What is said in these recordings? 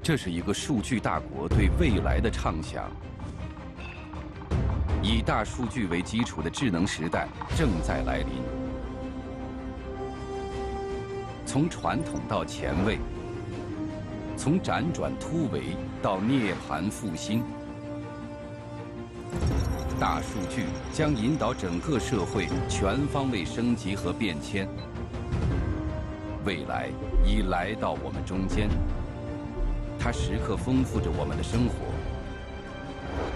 这是一个数据大国对未来的畅想。以大数据为基础的智能时代正在来临。从传统到前卫，从辗转突围到涅槃复兴，大数据将引导整个社会全方位升级和变迁。未来已来到我们中间，它时刻丰富着我们的生活。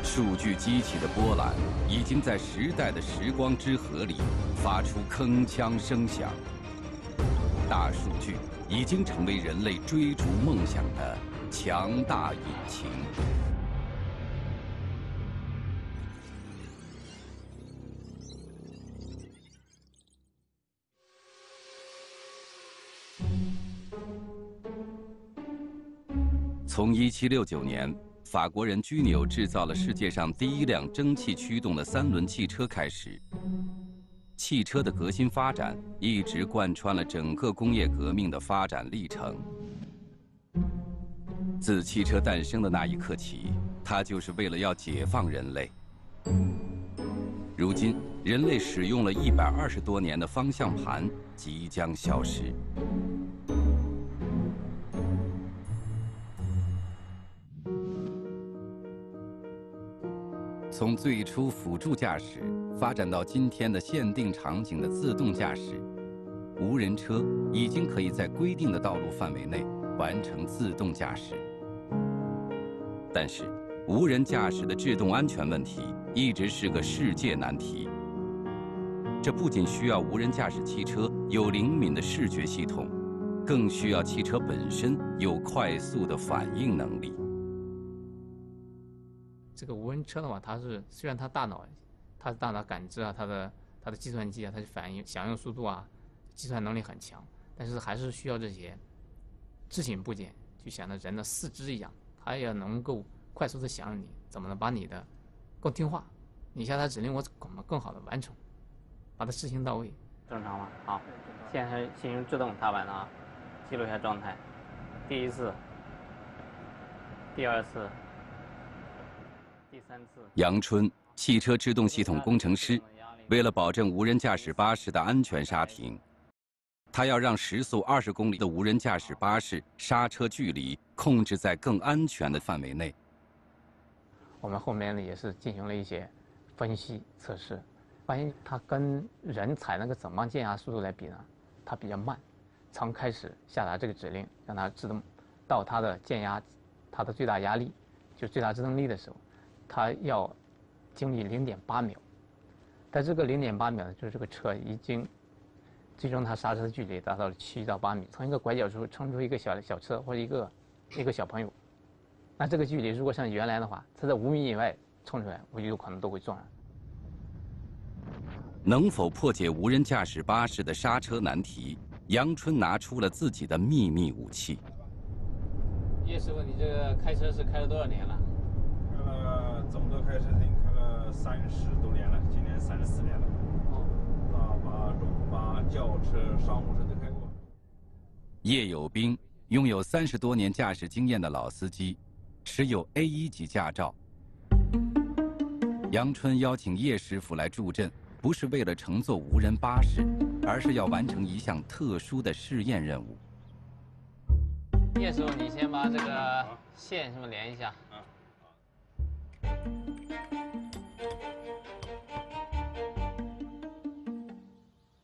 数据激起的波澜，已经在时代的时光之河里发出铿锵声响。大数据已经成为人类追逐梦想的强大引擎。从1769年，法国人居纽制造了世界上第一辆蒸汽驱动的3轮汽车开始，汽车的革新发展一直贯穿了整个工业革命的发展历程。自汽车诞生的那一刻起，它就是为了要解放人类。如今，人类使用了120多年的方向盘即将消失。从最初辅助驾驶发展到今天的限定场景的自动驾驶，无人车已经可以在规定的道路范围内完成自动驾驶。但是，无人驾驶的制动安全问题一直是个世界难题。这不仅需要无人驾驶汽车有灵敏的视觉系统，更需要汽车本身有快速的反应能力。这个无人车的话，虽然它大脑感知啊，它的计算机啊，它的反应响应速度啊，计算能力很强，但是还是需要这些智行部件，就像那人的四肢一样，它也能够快速的响应你，怎么能把你的更听话，你下达指令我怎么更好的完成，把它执行到位。正常了，好，现在是进行制动踏板啊，记录一下状态，第一次，第二次。第3次，杨春，汽车制动系统工程师，为了保证无人驾驶巴士的安全刹停，他要让时速20公里的无人驾驶巴士刹车距离控制在更安全的范围内。我们后面呢也是进行了一些分析测试，发现它跟人踩那个整磅减压速度来比呢，它比较慢。从开始下达这个指令，让它制动到它的减压，它的最大压力，就是最大制动力的时候，它要经历0.8秒，但这个0.8秒呢，就是这个车已经最终它刹车的距离达到了7到8米，从一个拐角处冲出一个小车或者一个小朋友，那这个距离如果像原来的话，它在5米以外冲出来，我有可能都会撞上。能否破解无人驾驶巴士的刹车难题？杨春拿出了自己的秘密武器。叶师傅，你这个开车是开了多少年了？这么多开车已经开了30多年了，今年34年了。大巴、中巴、轿车、商务车都开过。叶有兵拥有30多年驾驶经验的老司机，持有 A1级驾照。杨春邀请叶师傅来助阵，不是为了乘坐无人巴士，而是要完成一项特殊的试验任务。叶师傅，你先把这个线什么连一下。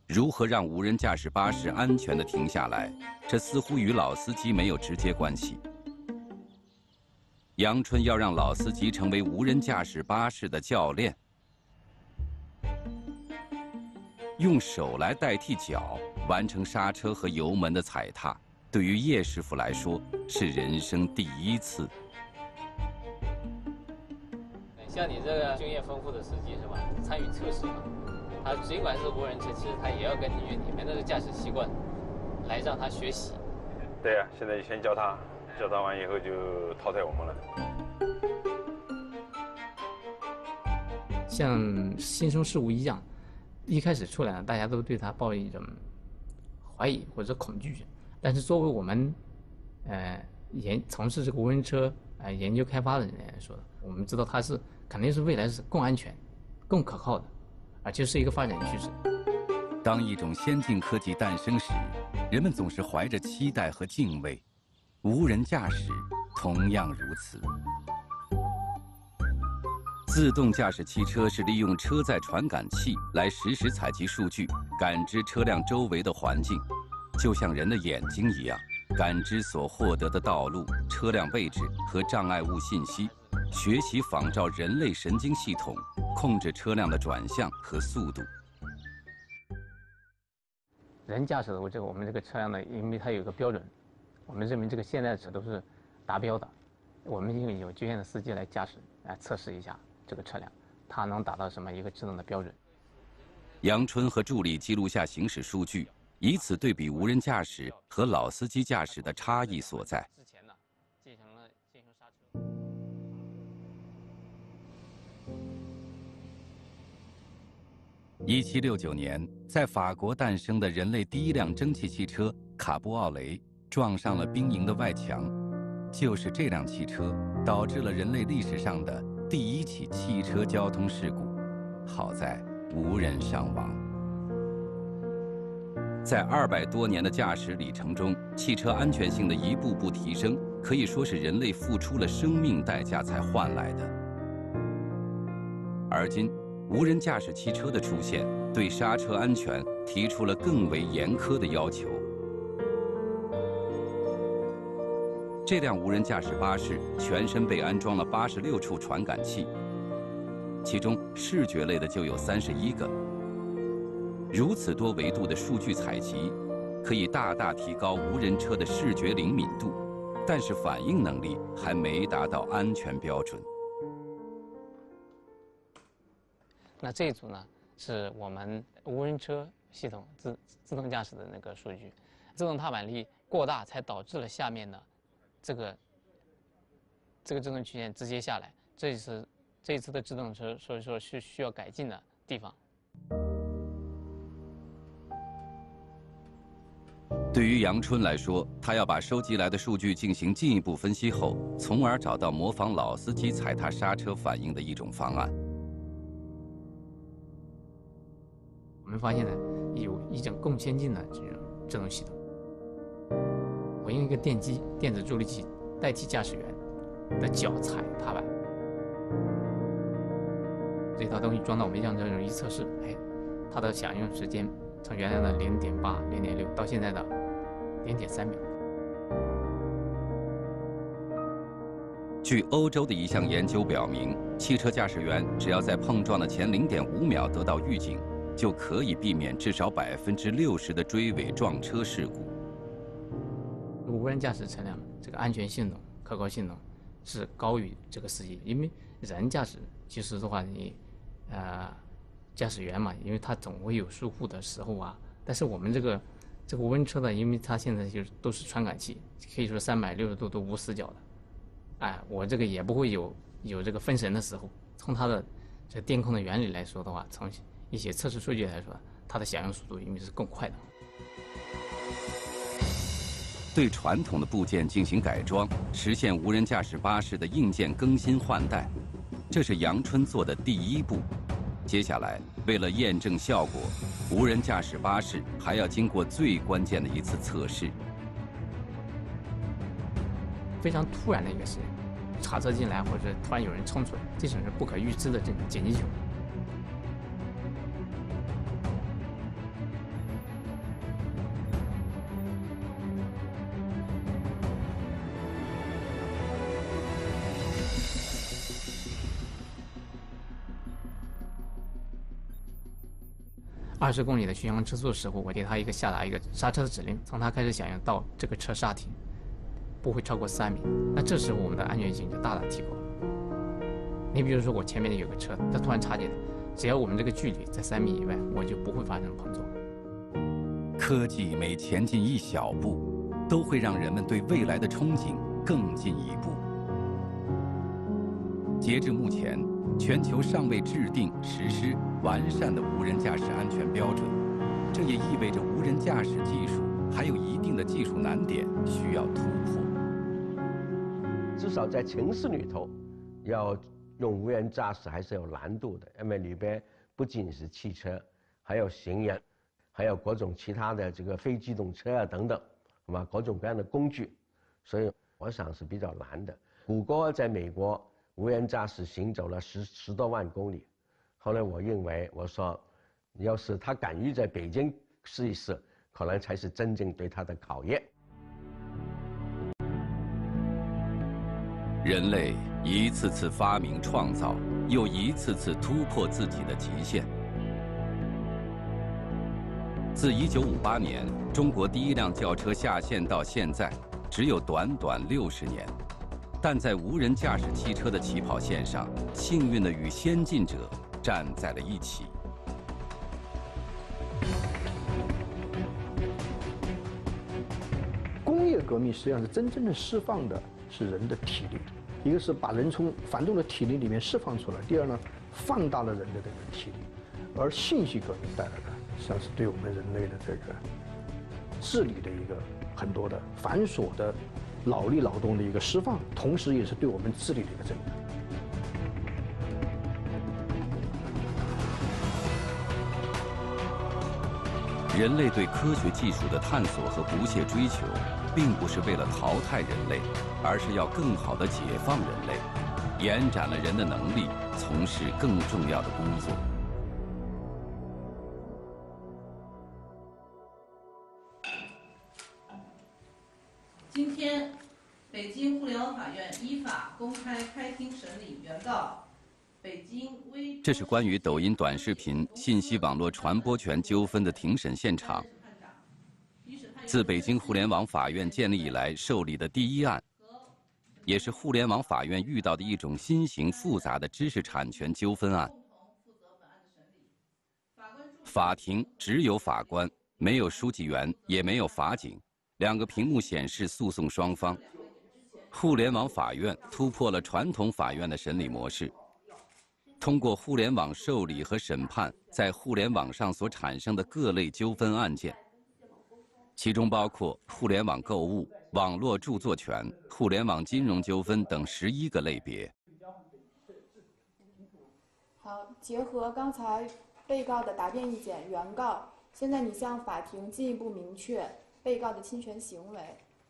如何让无人驾驶巴士安全地停下来？这似乎与老司机没有直接关系。杨春要让老司机成为无人驾驶巴士的教练，用手来代替脚，完成刹车和油门的踩踏，对于叶师傅来说是人生第一次。像你这个经验丰富的司机是吧？参与测试嘛。他尽管是无人车，其实他也要根据你们的驾驶习惯来让他学习。对呀，现在先教他完以后就淘汰我们了。像新生事物一样，一开始出来大家都对他抱一种怀疑或者恐惧，但是作为我们从事这个无人车研究开发的人来说，我们知道它是肯定是未来是更安全、更可靠的，而且是一个发展趋势。当一种先进科技诞生时，人们总是怀着期待和敬畏，无人驾驶同样如此。自动驾驶汽车是利用车载传感器来实时采集数据，感知车辆周围的环境，就像人的眼睛一样，感知所获得的道路、车辆位置和障碍物信息，学习仿照人类神经系统，控制车辆的转向和速度。人驾驶的我们这个车辆呢，因为它有一个标准，我们认为这个现在值都是达标的，我们因为有经验的司机来驾驶，来测试一下这个车辆，它能达到什么一个制动的标准。杨春和助理记录下行驶数据，以此对比无人驾驶和老司机驾驶的差异所在。之前呢，进行刹车。1769年，在法国诞生的人类第一辆蒸汽汽车卡布奥雷撞上了兵营的外墙，就是这辆汽车导致了人类历史上的第1起汽车交通事故，好在无人伤亡。在200多年的驾驶里程中，汽车安全性的一步步提升，可以说是人类付出了生命代价才换来的。而今，无人驾驶汽车的出现，对刹车安全提出了更为严苛的要求。这辆无人驾驶巴士全身被安装了86处传感器，其中视觉类的就有31个。如此多维度的数据采集，可以大大提高无人车的视觉灵敏度，但是反应能力还没达到安全标准。那这一组呢，是我们无人车系统自动驾驶的那个数据，自动踏板力过大，才导致了下面的这个制动曲线直接下来，这一次的制动车，所以说是需要改进的地方。对于杨春来说，他要把收集来的数据进行进一步分析后，从而找到模仿老司机踩踏刹车反应的一种方案。我们发现呢，有一种更先进的这种制动系统。我用一个电子助力器代替驾驶员的脚踩踏板，这套东西装到我们样车上一测试，它的响应时间从原来的0.8、0.6到现在的0.3秒。据欧洲的一项研究表明，汽车驾驶员只要在碰撞的前0.5秒得到预警，就可以避免至少60%的追尾撞车事故。无人驾驶车辆这个安全性能、可靠性能是高于这个司机，因为人驾驶其实的话，你驾驶员嘛，因为他总会有疏忽的时候啊。但是我们这个无人车呢，因为它现在就都是传感器，可以说360度都无死角的，我这个也不会有这个分神的时候。从它的这个电控的原理来说的话，从一些测试数据来说，它的响应速度因为是更快的。对传统的部件进行改装，实现无人驾驶巴士的硬件更新换代，这是杨春做的第一步。接下来，为了验证效果，无人驾驶巴士还要经过最关键的一次测试。非常突然的一个事件，查车进来或者突然有人冲出来，这种是不可预知的这种紧急情况。20公里的巡航车速的时候，我给他下达一个刹车的指令，从他开始响应到这个车刹停，不会超过3米。那这时候我们的安全性就大大提高了。你比如说我前面有个车，它突然插进来，只要我们这个距离在3米以外，我就不会发生碰撞。科技每前进一小步，都会让人们对未来的憧憬更进一步。截至目前，全球尚未制定、实施完善的无人驾驶安全标准，这也意味着无人驾驶技术还有一定的技术难点需要突破。少在城市里头，要用无人驾驶还是有难度的，因为里边不仅是汽车，还有行人，还有各种其他的这个非机动车啊等等，是吧？各种各样的工具，所以我想是比较难的。谷歌在美国无人驾驶行走了十多万公里，后来我说，要是他敢于在北京试一试，可能才是真正对他的考验。人类一次次发明创造，又一次次突破自己的极限。自1958年中国第一辆轿车下线到现在，只有短短60年，但在无人驾驶汽车的起跑线上，幸运的与先进者站在了一起。工业革命实际上是真正的释放的是人的体力，一个是把人从繁重的体力里面释放出来，第二呢，放大了人的这个体力，而信息革命带来的实际上是对我们人类的这个智力的一个很多的繁琐的脑力劳动的一个释放，同时也是对我们智力的一个增长。人类对科学技术的探索和不懈追求，并不是为了淘汰人类，而是要更好地解放人类，延展了人的能力，从事更重要的工作。今天，北京互联网法院依法公开开庭审理原告这是关于抖音短视频信息网络传播权纠纷的庭审现场。自北京互联网法院建立以来受理的第一案，也是互联网法院遇到的一种新型复杂的知识产权纠纷案。法庭只有法官，没有书记员，也没有法警，2个屏幕显示诉讼双方。互联网法院突破了传统法院的审理模式。通过互联网受理和审判在互联网上所产生的各类纠纷案件，其中包括互联网购物、网络著作权、互联网金融纠纷等11个类别。好，结合刚才被告的答辩意见，原告现在你向法庭进一步明确被告的侵权行为。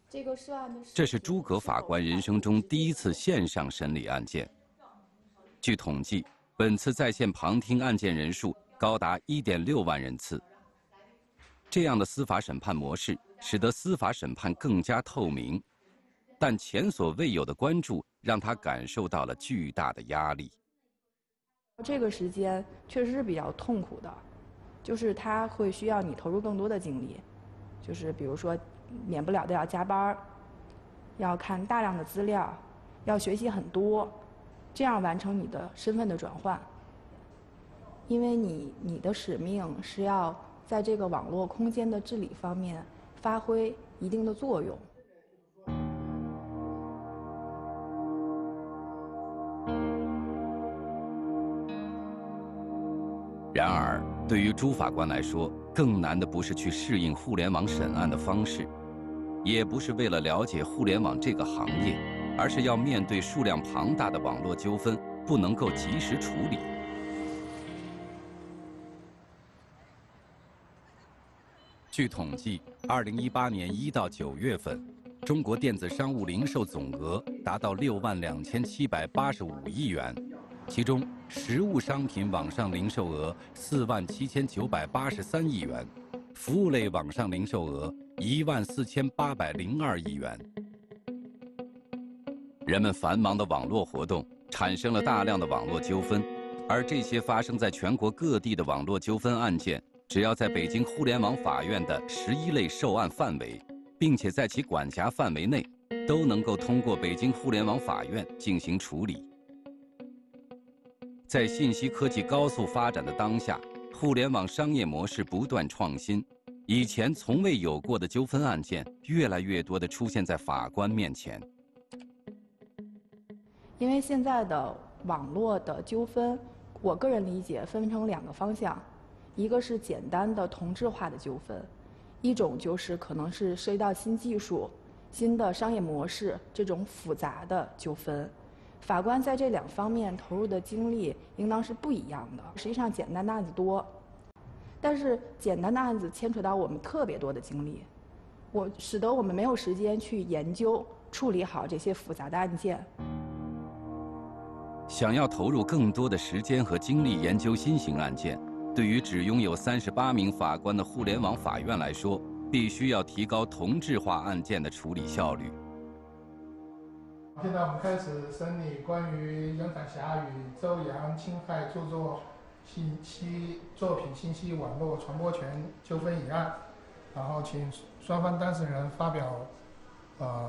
这个涉案的这是诸葛法官人生中第一次线上审理案件。据统计，本次在线旁听案件人数高达1.6万人次。这样的司法审判模式使得司法审判更加透明，但前所未有的关注让他感受到了巨大的压力。这个时间确实是比较痛苦的，就是它会需要你投入更多的精力，就是比如说免不了的要加班，要看大量的资料，要学习很多。这样完成你的身份的转换，因为你的使命是要在这个网络空间的治理方面发挥一定的作用。然而，对于朱法官来说，更难的不是去适应互联网审案的方式，也不是为了了解互联网这个行业，而是要面对数量庞大的网络纠纷，不能够及时处理。据统计，2018年1到9月份，中国电子商务零售总额达到62785亿元，其中实物商品网上零售额47983亿元，服务类网上零售额14802亿元。人们繁忙的网络活动产生了大量的网络纠纷，而这些发生在全国各地的网络纠纷案件，只要在北京互联网法院的11类受案范围，并且在其管辖范围内，都能够通过北京互联网法院进行处理。在信息科技高速发展的当下，互联网商业模式不断创新，以前从未有过的纠纷案件，越来越多地出现在法官面前。因为现在的网络的纠纷，我个人理解分成2个方向，一个是简单的同质化的纠纷，一种就是可能是涉及到新技术、新的商业模式这种复杂的纠纷。法官在这2方面投入的精力应当是不一样的。实际上，简单的案子多，但是简单的案子牵扯到我们特别多的精力，使得我们没有时间去研究处理好这些复杂的案件。想要投入更多的时间和精力研究新型案件，对于只拥有38名法官的互联网法院来说，必须要提高同质化案件的处理效率。现在我们开始审理关于杨凯霞与周洋侵害著作品信息网络传播权纠纷一案，然后请双方当事人发表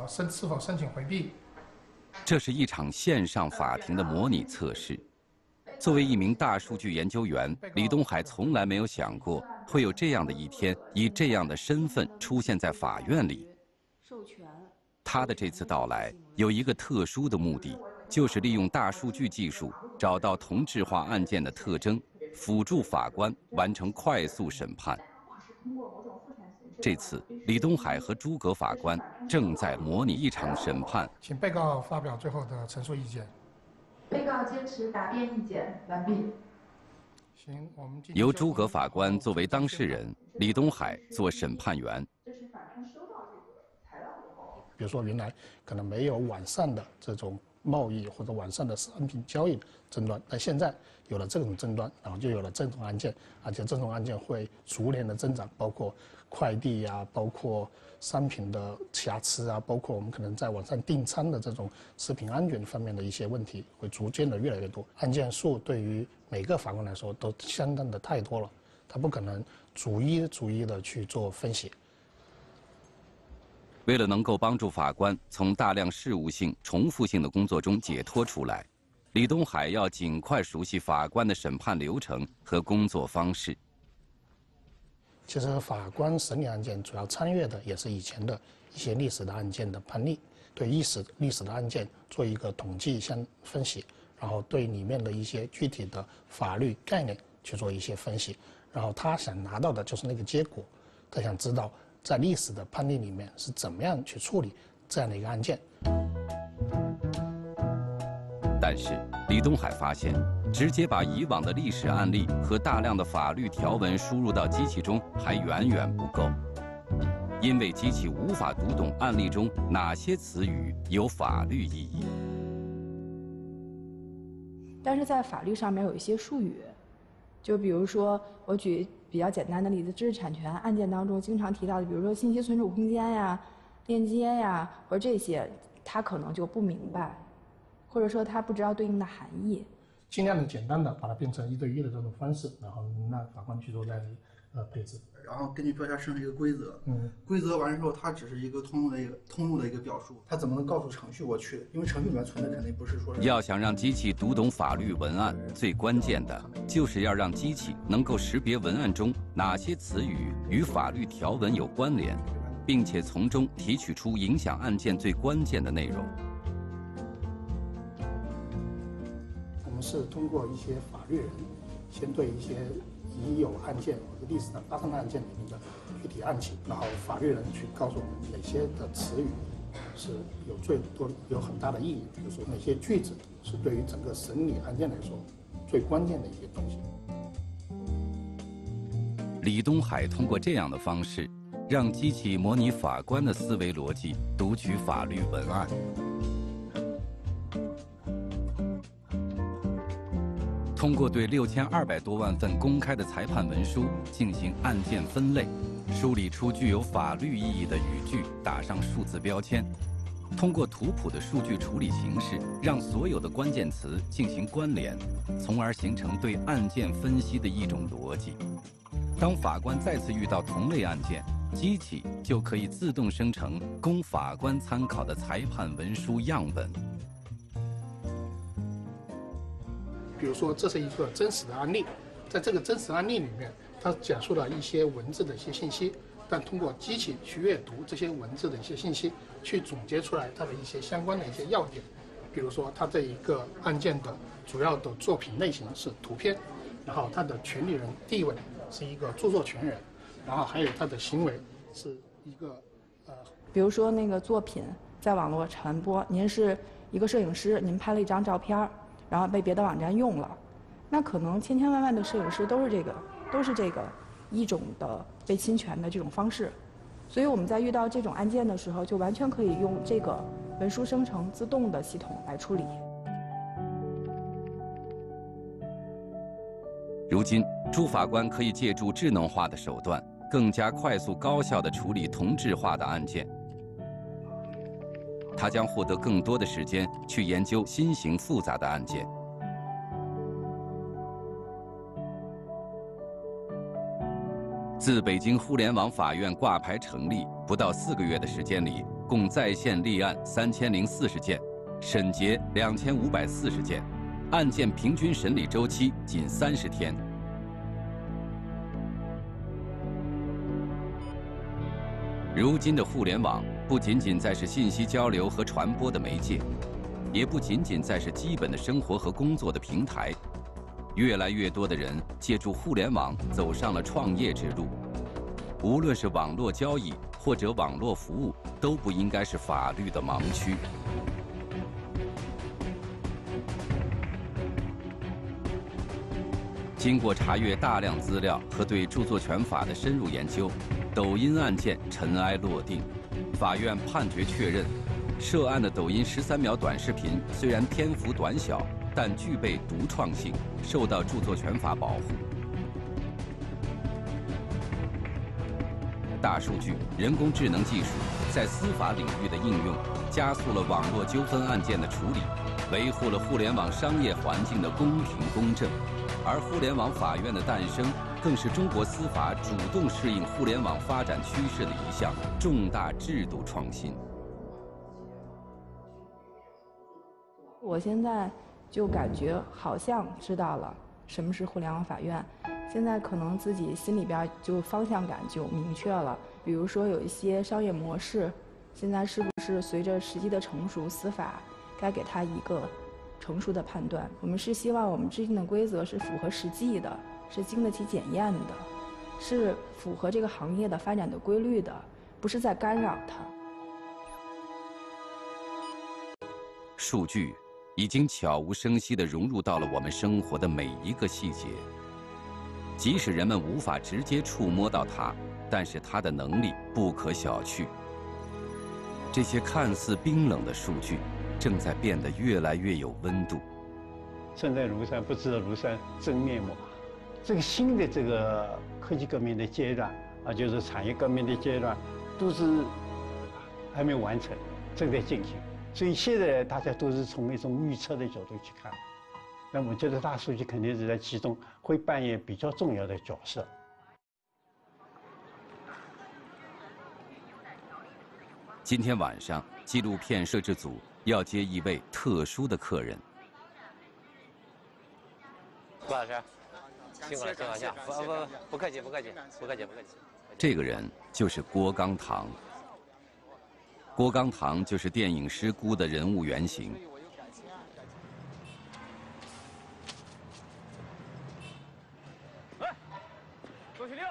是否申请回避。这是一场线上法庭的模拟测试。作为一名大数据研究员，李东海从来没有想过会有这样的一天，以这样的身份出现在法院里。他的这次到来有一个特殊的目的，就是利用大数据技术找到同质化案件的特征，辅助法官完成快速审判。这次，李东海和诸葛法官正在模拟一场审判。请被告发表最后的陈述意见。被告坚持答辩意见，完毕。行，我们由诸葛法官作为当事人，李东海做审判员。这是法院收到这个材料以后，比如说原来可能没有网上的这种贸易或者网上的商品交易争端，但现在有了这种争端，然后就有了这种案件，而且这种案件会逐年的增长，包括快递呀，包括商品的瑕疵啊，包括我们可能在网上订餐的这种食品安全方面的一些问题，会逐渐的越来越多。案件数对于每个法官来说都相当的太多了，他不可能逐一的去做分析。为了能够帮助法官从大量事务性、重复性的工作中解脱出来，李东海要尽快熟悉法官的审判流程和工作方式。其实法官审理案件主要参阅的也是以前的一些历史的案件的判例，对历史的案件做一个统计相分析，然后对里面的一些具体的法律概念去做一些分析，然后他想拿到的就是那个结果，他想知道在历史的判例里面是怎么样去处理这样的一个案件。但是李东海发现，直接把以往的历史案例和大量的法律条文输入到机器中还远远不够，因为机器无法读懂案例中哪些词语有法律意义。但是在法律上面有一些术语，就比如说我举比较简单的例子，知识产权案件当中经常提到的，比如说信息存储空间呀、链接呀，或者这些，他可能就不明白，或者说他不知道对应的含义。尽量的简单的把它变成1对1的这种方式，然后让法官去做这样的配置。然后根据标价生成一个规则，规则完之后，它只是一个通路的一个表述，它怎么能告诉程序我去的？因为程序里面存的肯定不是说是。要想让机器读懂法律文案，最关键的就是要让机器能够识别文案中哪些词语与法律条文有关联，并且从中提取出影响案件最关键的内容。我们是通过一些法律人，先对一些已有案件或者历史上发生的案件里面的具体案情，然后法律人去告诉我们哪些的词语是有很大的意义，比如说哪些句子是对于整个审理案件来说最关键的一些东西。李东海通过这样的方式，让机器模拟法官的思维逻辑，读取法律文案。通过对6200多万份公开的裁判文书进行案件分类，梳理出具有法律意义的语句，打上数字标签。通过图谱的数据处理形式，让所有的关键词进行关联，从而形成对案件分析的一种逻辑。当法官再次遇到同类案件，机器就可以自动生成供法官参考的裁判文书样本。比如说，这是一个真实的案例，在这个真实案例里面，它讲述了一些文字的一些信息，但通过机器去阅读这些文字的一些信息，去总结出来它的一些相关的一些要点。比如说，它这一个案件的主要的作品类型是图片，然后它的权利人地位是一个著作权人，然后还有它的行为是一个比如说那个作品在网络传播，您是一个摄影师，您拍了一张照片，然后被别的网站用了，那可能千千万万的摄影师都是这个一种的被侵权的这种方式。所以我们在遇到这种案件的时候，就完全可以用这个文书生成自动的系统来处理。如今，朱法官可以借助智能化的手段，更加快速高效地处理同质化的案件。他将获得更多的时间去研究新型复杂的案件。自北京互联网法院挂牌成立不到4个月的时间里，共在线立案3040件，审结2540件，案件平均审理周期仅30天。如今的互联网不仅仅再是信息交流和传播的媒介，也不仅仅再是基本的生活和工作的平台。越来越多的人借助互联网走上了创业之路，无论是网络交易或者网络服务，都不应该是法律的盲区。经过查阅大量资料和对著作权法的深入研究，抖音案件尘埃落定，法院判决确认，涉案的抖音13秒短视频虽然篇幅短小，但具备独创性，受到著作权法保护。大数据、人工智能技术在司法领域的应用，加速了网络纠纷案件的处理，维护了互联网商业环境的公平公正。而互联网法院的诞生，更是中国司法主动适应互联网发展趋势的一项重大制度创新。我现在就感觉好像知道了什么是互联网法院，现在可能自己心里边就方向感就明确了。比如说有一些商业模式，现在是不是随着时机的成熟，司法该给它一个成熟的判断？我们是希望我们制定的规则是符合实际的，是经得起检验的，是符合这个行业的发展的规律的，不是在干扰它。数据已经悄无声息地融入到了我们生活的每一个细节，即使人们无法直接触摸到它，但是它的能力不可小觑。这些看似冰冷的数据，正在变得越来越有温度。身在庐山不知庐山真面目。这个新的这个科技革命的阶段啊，就是产业革命的阶段，都是还没有完成，正在进行。所以现在大家都是从一种预测的角度去看。那我觉得大数据肯定是在其中会扮演比较重要的角色。今天晚上，纪录片摄制组要接一位特殊的客人。顾老师，辛苦了，辛苦了，不客气，不客气，不客气，不客气。这个人就是郭刚堂。郭刚堂就是电影《失孤》的人物原型。来，周启令。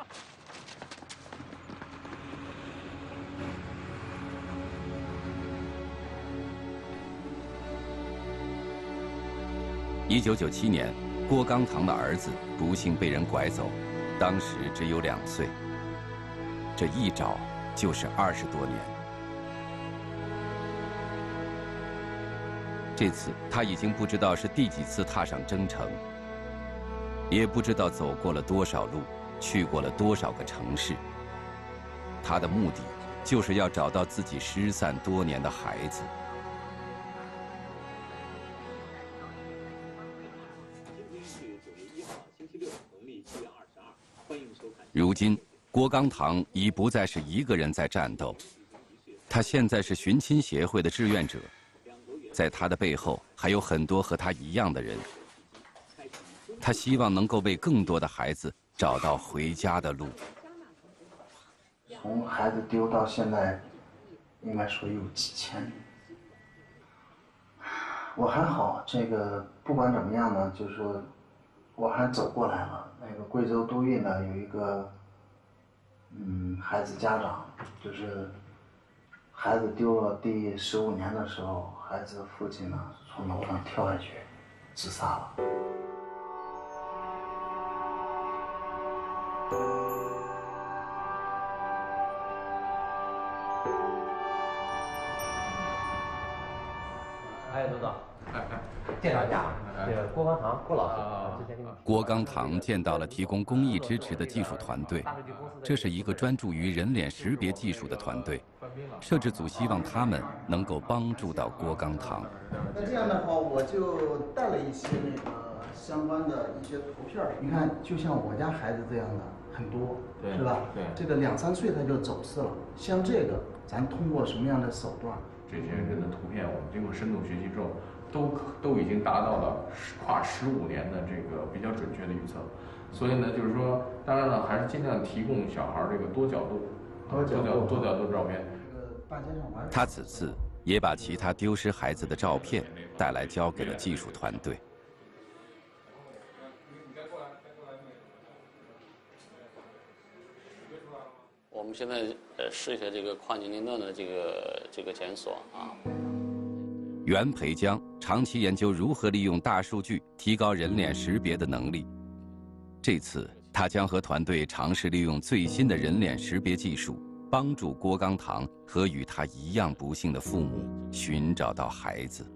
1997年，郭刚堂的儿子不幸被人拐走，当时只有2岁。这一找就是20多年。这次他已经不知道是第几次踏上征程，也不知道走过了多少路，去过了多少个城市。他的目的就是要找到自己失散多年的孩子。如今，郭刚堂已不再是一个人在战斗，他现在是寻亲协会的志愿者。在他的背后还有很多和他一样的人，他希望能够为更多的孩子找到回家的路。从孩子丢到现在，应该说有几千年。我还好，这个不管怎么样呢，就是说我还走过来了。那个贵州都运呢有一个，孩子家长就是孩子丢了第15年的时候，孩子的父亲呢从楼上跳下去自杀了。哎，督导，介绍一下，这个郭刚堂郭老师，之前跟你。郭刚堂见到了提供公益支持的技术团队，这是一个专注于人脸识别技术的团队。摄制组希望他们能够帮助到郭刚堂。那这样的话，我就带了一些那个相关的一些图片。你看，就像我家孩子这样的很多，是吧？对。这个2、3岁他就走失了，像这个，咱通过什么样的手段？这些人的图片，我们经过深度学习之后，都已经达到了跨15年的这个比较准确的预测。所以呢，就是说，当然了，还是尽量提供小孩这个多角度照片。他此次也把其他丢失孩子的照片带来，交给了技术团队。我们现在试一下这个跨年龄段的这个检索啊。袁培江长期研究如何利用大数据提高人脸识别的能力。这次他将和团队尝试利用最新的人脸识别技术，帮助郭刚堂和与他一样不幸的父母寻找到孩子。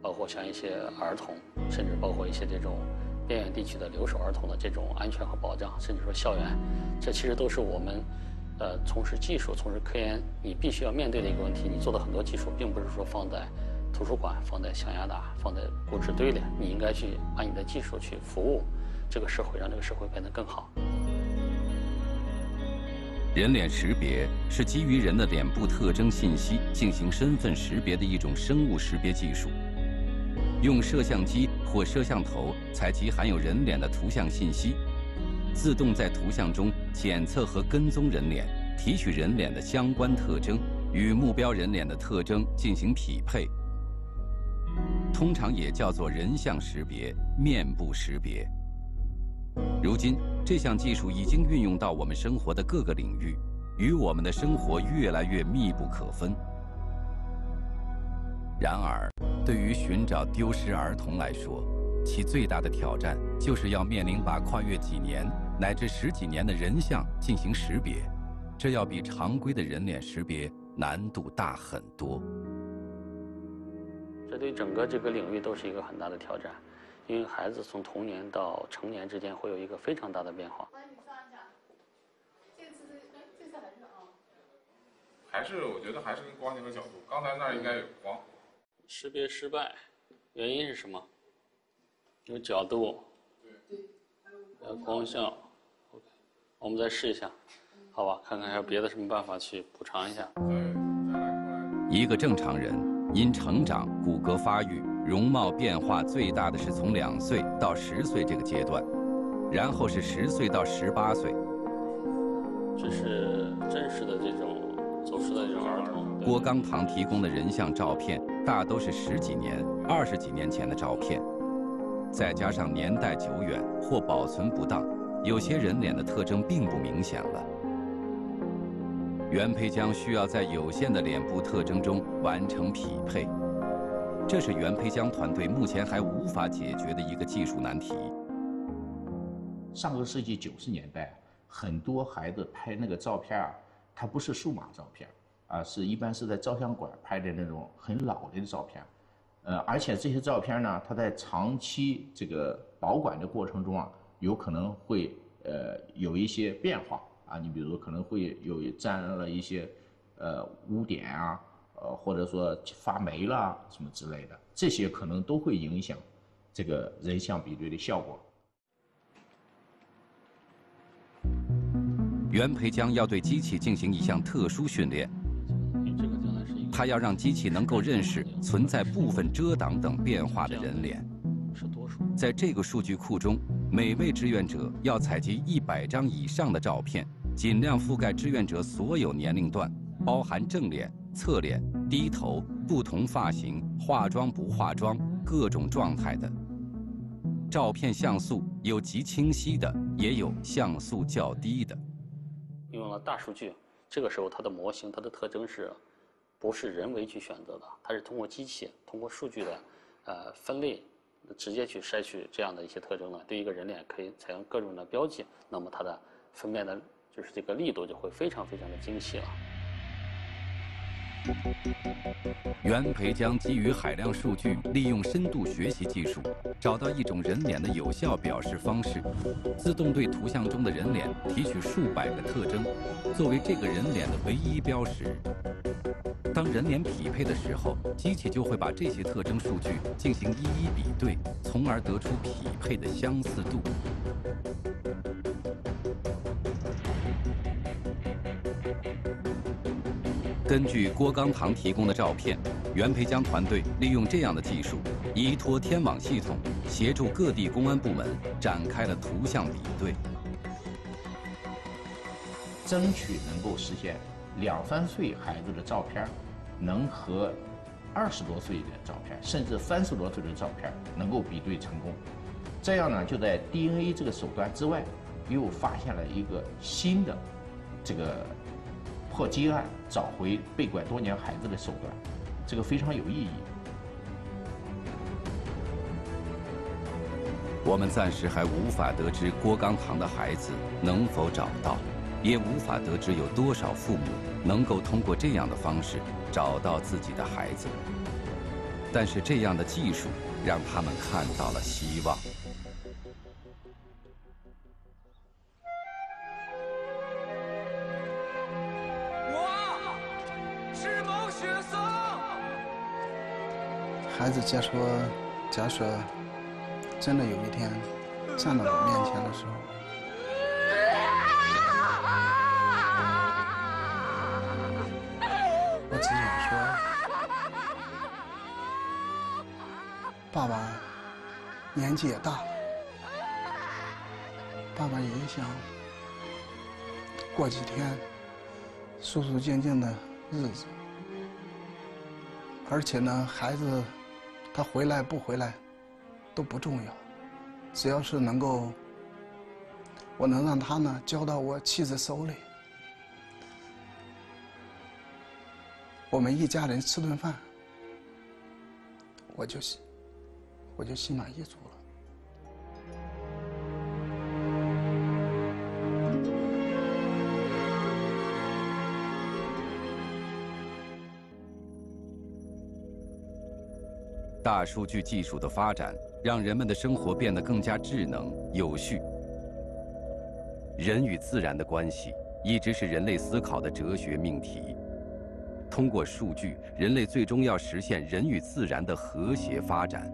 包括像一些儿童，甚至包括一些这种边远地区的留守儿童的这种安全和保障，甚至说校园，这其实都是我们从事技术、从事科研，你必须要面对的一个问题。你做的很多技术，并不是说放在图书馆、放在象牙塔、放在故纸堆里，你应该去把你的技术去服务这个社会，让这个社会变得更好。人脸识别是基于人的脸部特征信息进行身份识别的一种生物识别技术。用摄像机或摄像头采集含有人脸的图像信息，自动在图像中检测和跟踪人脸，提取人脸的相关特征，与目标人脸的特征进行匹配。通常也叫做人像识别、面部识别。如今，这项技术已经运用到我们生活的各个领域，与我们的生活越来越密不可分。然而，对于寻找丢失儿童来说，其最大的挑战就是要面临把跨越几年乃至10几年的人像进行识别，这要比常规的人脸识别难度大很多。这对整个这个领域都是一个很大的挑战，因为孩子从童年到成年之间会有一个非常大的变化。还是我觉得还是跟光线和角度，刚才那儿应该有光。识别失败，原因是什么？有角度，光效。我们再试一下，好吧？看看还有别的什么办法去补偿一下。一个正常人因成长、骨骼发育、容貌变化最大的是从2岁到10岁这个阶段，然后是10岁到18岁。这是真实的这种走失的这种儿童。郭刚堂提供的人像照片大都是10几年、20几年前的照片，再加上年代久远或保存不当，有些人脸的特征并不明显了。袁培江需要在有限的脸部特征中完成匹配，这是袁培江团队目前还无法解决的一个技术难题。上个世纪90年代，很多孩子拍那个照片啊，它不是数码照片，是一般是在照相馆拍的那种很老的照片，而且这些照片呢，它在长期这个保管的过程中啊，有可能会有一些变化啊，你比如可能会沾了一些污点啊，或者说发霉了什么之类的，这些可能都会影响这个人像比对的效果。袁培江要对机器进行一项特殊训练，他要让机器能够认识存在部分遮挡等变化的人脸。在这个数据库中，每位志愿者要采集100张以上的照片，尽量覆盖志愿者所有年龄段，包含正脸、侧脸、低头、不同发型、化妆不化妆、各种状态的。照片像素有极清晰的，也有像素较低的。用了大数据，这个时候它的模型、它的特征不是人为去选择的，它是通过机器、通过数据的分类，直接去筛取这样的一些特征呢，对一个人脸可以采用各种的标记，那么它的分辨的就是这个力度就会非常非常的精细了。袁培将基于海量数据，利用深度学习技术，找到一种人脸的有效表示方式，自动对图像中的人脸提取数百个特征，作为这个人脸的唯一标识。当人脸匹配的时候，机器就会把这些特征数据进行一一比对，从而得出匹配的相似度。根据郭刚堂提供的照片，袁培江团队利用这样的技术，依托天网系统，协助各地公安部门展开了图像比对，争取能够实现2、3岁孩子的照片能和20多岁的照片，甚至30多岁的照片能够比对成功。这样呢，就在 DNA 这个手段之外，又发现了一个新的这个破积案，找回被拐多年孩子的手段，这个非常有意义。我们暂时还无法得知郭刚堂的孩子能否找到，也无法得知有多少父母能够通过这样的方式找到自己的孩子。但是这样的技术让他们看到了希望。孩子假设真的有一天站到我面前的时候，我只想说，爸爸年纪也大了，爸爸也想过几天舒舒静静的日子，而且呢，孩子他回来不回来都不重要，只要是我能让他呢交到我妻子手里，我们一家人吃顿饭，我就心满意足了。大数据技术的发展，让人们的生活变得更加智能、有序。人与自然的关系一直是人类思考的哲学命题。通过数据，人类最终要实现人与自然的和谐发展。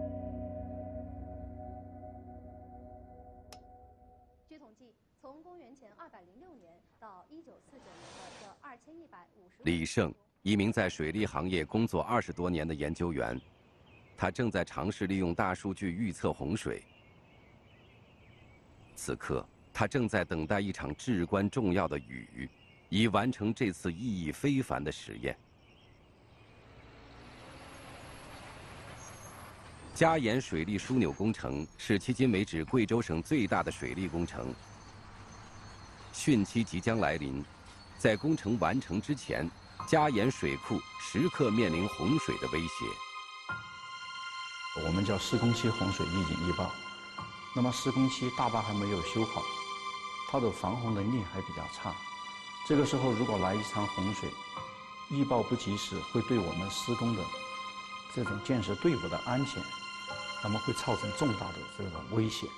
据统计，从公元前206年到1949年的这2150，李胜，一名在水利行业工作20多年的研究员。他正在尝试利用大数据预测洪水。此刻，他正在等待一场至关重要的雨，以完成这次意义非凡的实验。嘉盐水利枢纽工程是迄今为止贵州省最大的水利工程。汛期即将来临，在工程完成之前，嘉盐水库时刻面临洪水的威胁。我们叫施工期洪水预警预报，那么施工期大坝还没有修好，它的防洪能力还比较差。这个时候如果来一场洪水，预报不及时，会对我们施工的这种建设队伍的安全，那么会造成重大的这个危险。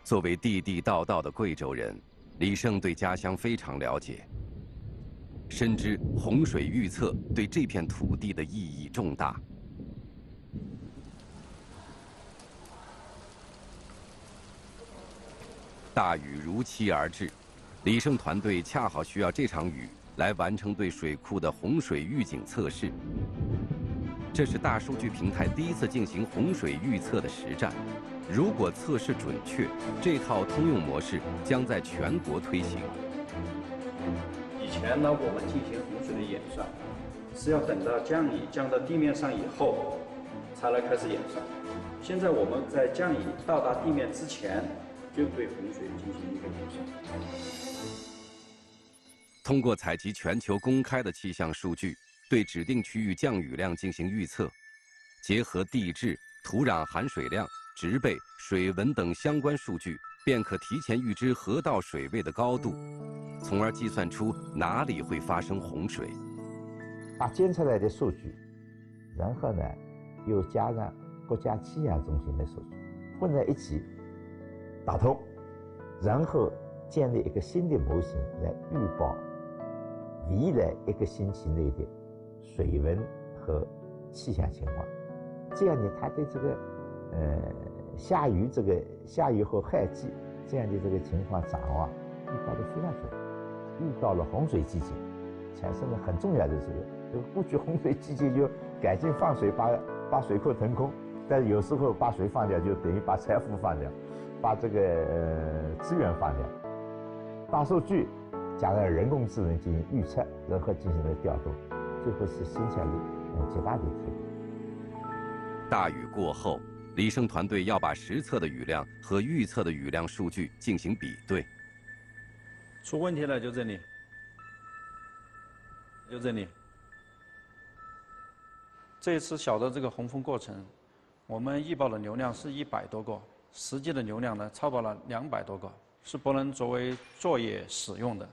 作为地地道道的贵州人，李胜对家乡非常了解。深知洪水预测对这片土地的意义重大。大雨如期而至，李胜团队恰好需要这场雨来完成对水库的洪水预警测试。这是大数据平台第一次进行洪水预测的实战。如果测试准确，这套通用模式将在全国推行。以前呢，我们进行洪水的演算，是要等到降雨降到地面上以后，才来开始演算。现在我们在降雨到达地面之前，就对洪水进行一个演算。通过采集全球公开的气象数据，对指定区域降雨量进行预测，结合地质、土壤含水量、植被、水文等相关数据，便可提前预知河道水位的高度，从而计算出哪里会发生洪水。把监测来的数据，然后呢，又加上国家气象中心的数据，混在一起打通，然后建立一个新的模型来预报未来1个星期内的水温和气象情况。这样呢，它对这个下雨和旱季这样的这个情况掌握预报得非常准。遇到了洪水季节，产生了很重要的这个过去洪水季节就赶紧放水，把水库腾空，但是有时候把水放掉就等于把财富放掉，把这个资源放掉。大数据加上人工智能进行预测，然后进行了调度，最后是生产力极大的提高。大雨过后，李胜团队要把实测的雨量和预测的雨量数据进行比对。出问题了就这里，就这里。这一次小的这个洪峰过程，我们预报的流量是100多个，实际的流量呢超过了200多个，是不能作为作业使用的。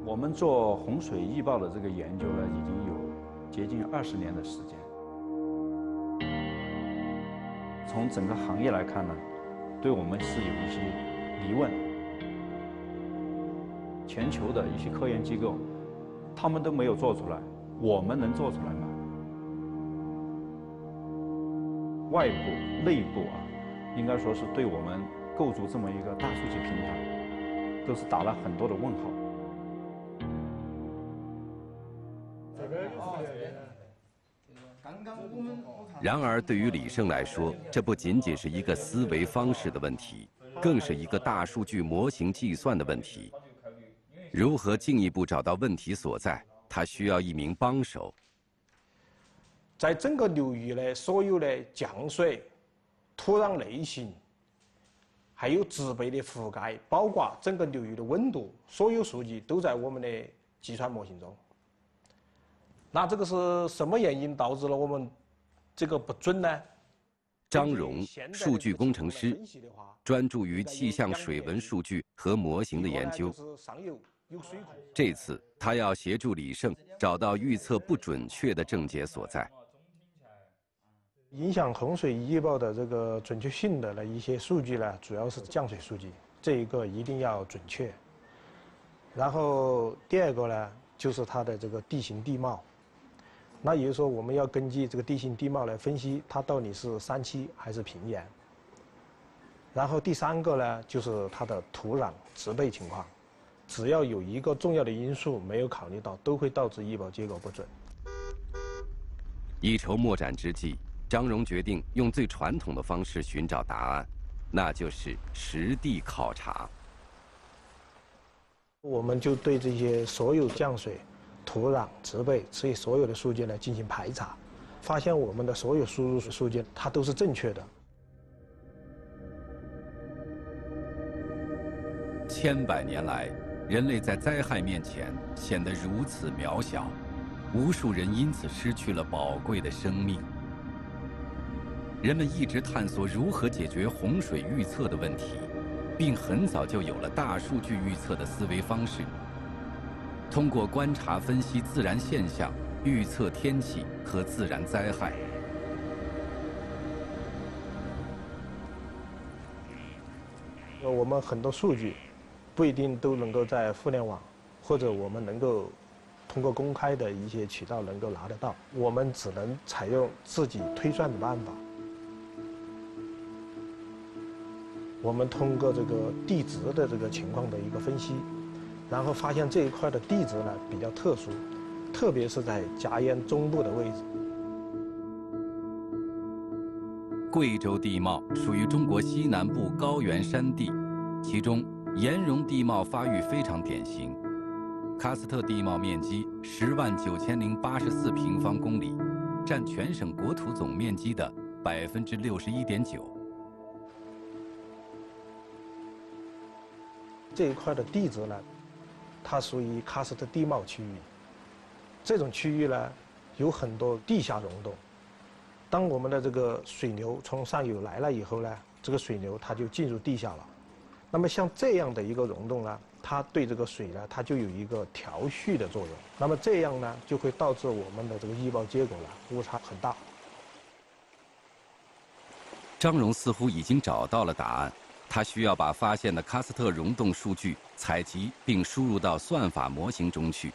我们做洪水预报的这个研究呢，已经有接近20年的时间。从整个行业来看呢，对我们是有一些疑问。全球的一些科研机构，他们都没有做出来，我们能做出来吗？外部、内部啊，应该说是对我们构筑这么一个大数据平台，都是打了很多的问号。然而，对于李胜来说，这不仅仅是一个思维方式的问题，更是一个大数据模型计算的问题。如何进一步找到问题所在？他需要一名帮手。在整个流域的所有的降水、土壤类型，还有植被的覆盖，包括整个流域的温度，所有数据都在我们的计算模型中。那这个是什么原因导致了我们这个不准呢？张荣，数据工程师，专注于气象水文数据和模型的研究。这次他要协助李胜找到预测不准确的症结所在。影响洪水预报的这个准确性的一些数据呢，主要是降水数据，这一个一定要准确。然后第二个呢，就是它的这个地形地貌。那也就是说，我们要根据这个地形地貌来分析它到底是山区还是平原。然后第三个呢，就是它的土壤植被情况。只要有一个重要的因素没有考虑到，都会导致预报结果不准。一筹莫展之际，张荣决定用最传统的方式寻找答案，那就是实地考察。我们就对这些所有降水、土壤、植被这些所有的数据来进行排查，发现我们的所有输入数据它都是正确的。千百年来，人类在灾害面前显得如此渺小，无数人因此失去了宝贵的生命。人们一直探索如何解决洪水预测的问题，并很早就有了大数据预测的思维方式。通过观察分析自然现象，预测天气和自然灾害。我们很多数据不一定都能够在互联网或者我们能够通过公开的一些渠道能够拿得到，我们只能采用自己推算的办法。我们通过这个地质的这个情况的一个分析，然后发现这一块的地质呢比较特殊，特别是在夹烟中部的位置。贵州地貌属于中国西南部高原山地，其中岩溶地貌发育非常典型。喀斯特地貌面积109084平方公里，占全省国土总面积的61.9%。这一块的地质呢，它属于喀斯特地貌区域。这种区域呢，有很多地下溶洞。当我们的这个水流从上游来了以后呢，这个水流它就进入地下了。那么像这样的一个溶洞呢，它对这个水呢，它就有一个调蓄的作用。那么这样呢，就会导致我们的这个预报结果呢误差很大。张荣似乎已经找到了答案，他需要把发现的喀斯特溶洞数据采集并输入到算法模型中去。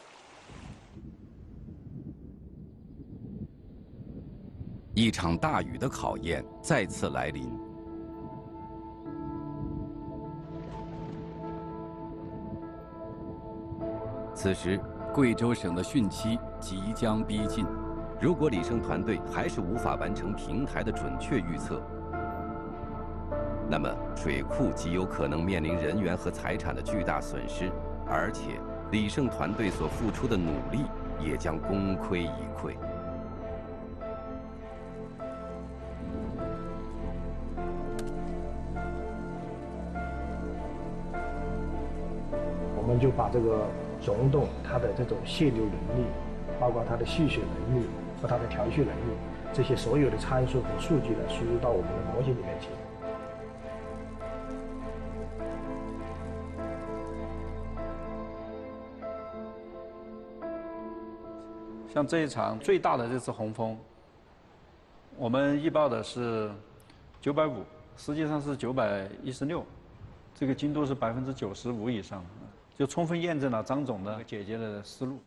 一场大雨的考验再次来临。此时，贵州省的汛期即将逼近。如果李胜团队还是无法完成平台的准确预测，那么水库极有可能面临人员和财产的巨大损失，而且李胜团队所付出的努力也将功亏一篑。我们就把这个溶洞它的这种泄流能力，包括它的蓄水能力和它的调蓄能力，这些所有的参数和数据呢，输入到我们的模型里面去。像这一场最大的这次洪峰，我们预报的是950，实际上是916，这个精度是95%以上，就充分验证了张总的解决的思路。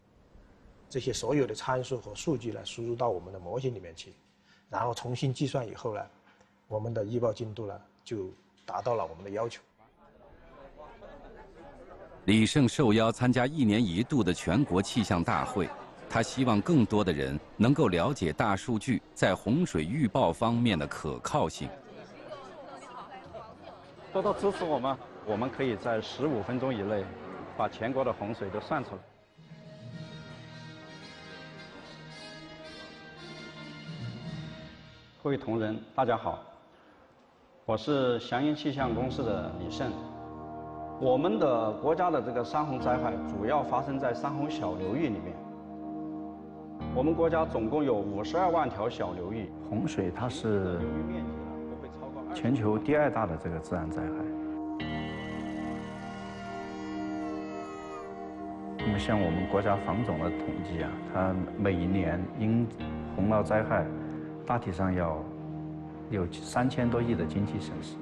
这些所有的参数和数据呢，输入到我们的模型里面去，然后重新计算以后呢，我们的预报精度呢就达到了我们的要求。李胜受邀参加1年1度的全国气象大会。他希望更多的人能够了解大数据在洪水预报方面的可靠性。多多支持我们可以在15分钟以内把全国的洪水都算出来。各位同仁，大家好，我是祥鹰气象公司的李胜。我们的国家的这个山洪灾害主要发生在山洪小流域里面。我们国家总共有52万条小流域，洪水它是全球第2大的这个自然灾害。那么像我们国家防总的统计啊，它每一年因洪涝灾害，大体上要有3000多亿的经济损失，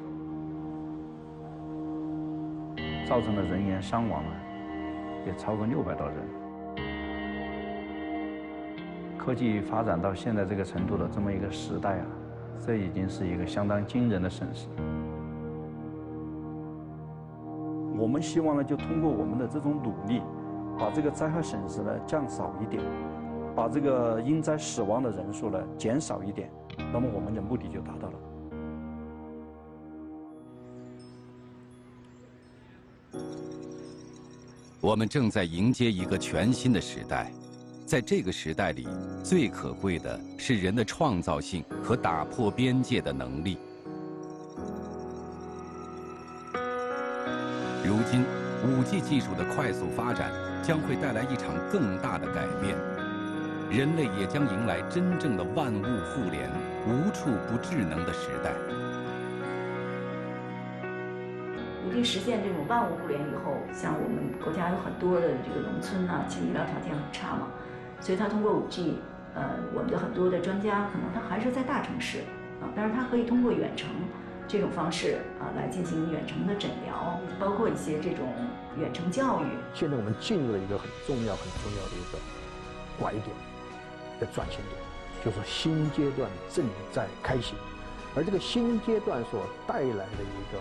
造成的人员伤亡啊，也超过600多人。科技发展到现在这个程度的这么一个时代啊，这已经是一个相当惊人的损失。我们希望呢，就通过我们的这种努力，把这个灾害损失呢降少一点，把这个因灾死亡的人数呢减少一点，那么我们的目的就达到了。我们正在迎接一个全新的时代。在这个时代里，最可贵的是人的创造性和打破边界的能力。如今，5G 技术的快速发展将会带来一场更大的改变，人类也将迎来真正的万物互联、无处不智能的时代。5G实现这种万物互联以后，像我们国家有很多的这个农村啊，其实医疗条件很差嘛。所以它通过5G，我们的很多的专家可能他还是在大城市啊，但是他可以通过远程这种方式啊来进行远程的诊疗，包括一些这种远程教育。现在我们进入了一个很重要的一个拐点的转型点，就是新阶段正在开启，而这个新阶段所带来的一个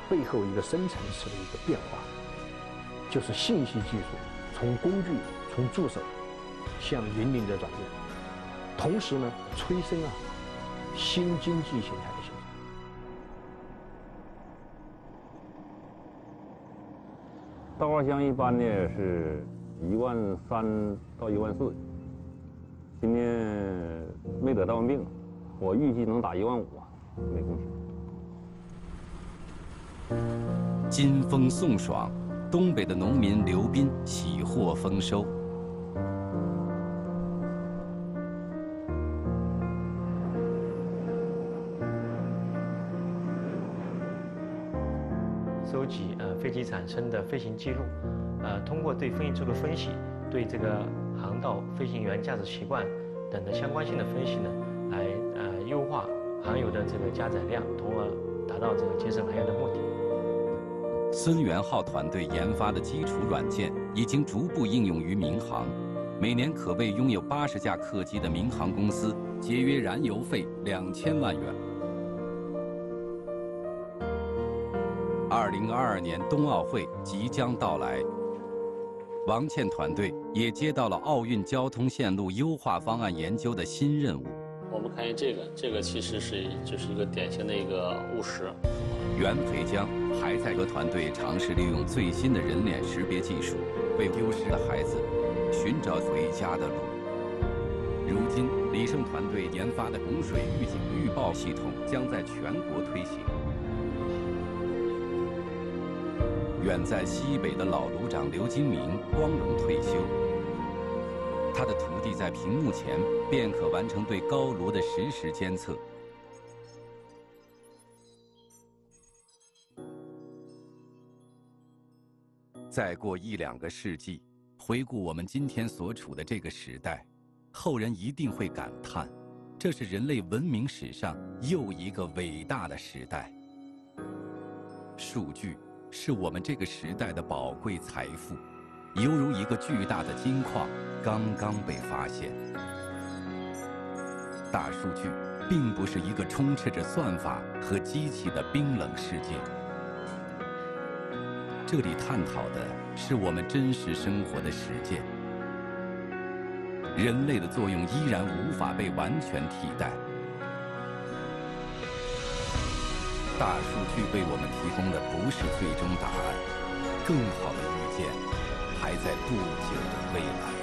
背后一个深层次的一个变化，就是信息技术从工具。从助手向引领者转变，同时呢，催生新经济形态的形成。稻花香一般呢是13000到14000，今年没得大完病，我预计能打15000啊，没贡献。金风送爽，东北的农民刘斌喜获丰收。收集飞机产生的飞行记录，通过对飞行记录分析，对这个航道飞行员驾驶习惯等的相关性的分析呢，来优化航油的这个加载量，从而达到这个节省航油的目的。孙元浩团队研发的基础软件已经逐步应用于民航，每年可为拥有80架客机的民航公司节约燃油费2000万元。2022年冬奥会即将到来，王倩团队也接到了奥运交通线路优化方案研究的新任务。我们看见这个其实就是一个典型的一个误食。袁培江还在和团队尝试利用最新的人脸识别技术，为丢失的孩子寻找回家的路。如今，李胜团队研发的洪水预警预报系统将在全国推行。远在西北的老炉长刘金明光荣退休，他的徒弟在屏幕前便可完成对高炉的实时监测。再过1-2个世纪，回顾我们今天所处的这个时代，后人一定会感叹，这是人类文明史上又一个伟大的时代。数据是我们这个时代的宝贵财富，犹如一个巨大的金矿刚刚被发现。大数据并不是一个充斥着算法和机器的冰冷世界，这里探讨的是我们真实生活的实践。人类的作用依然无法被完全替代。大数据为我们提供的不是最终答案，更好的预见还在不久的未来。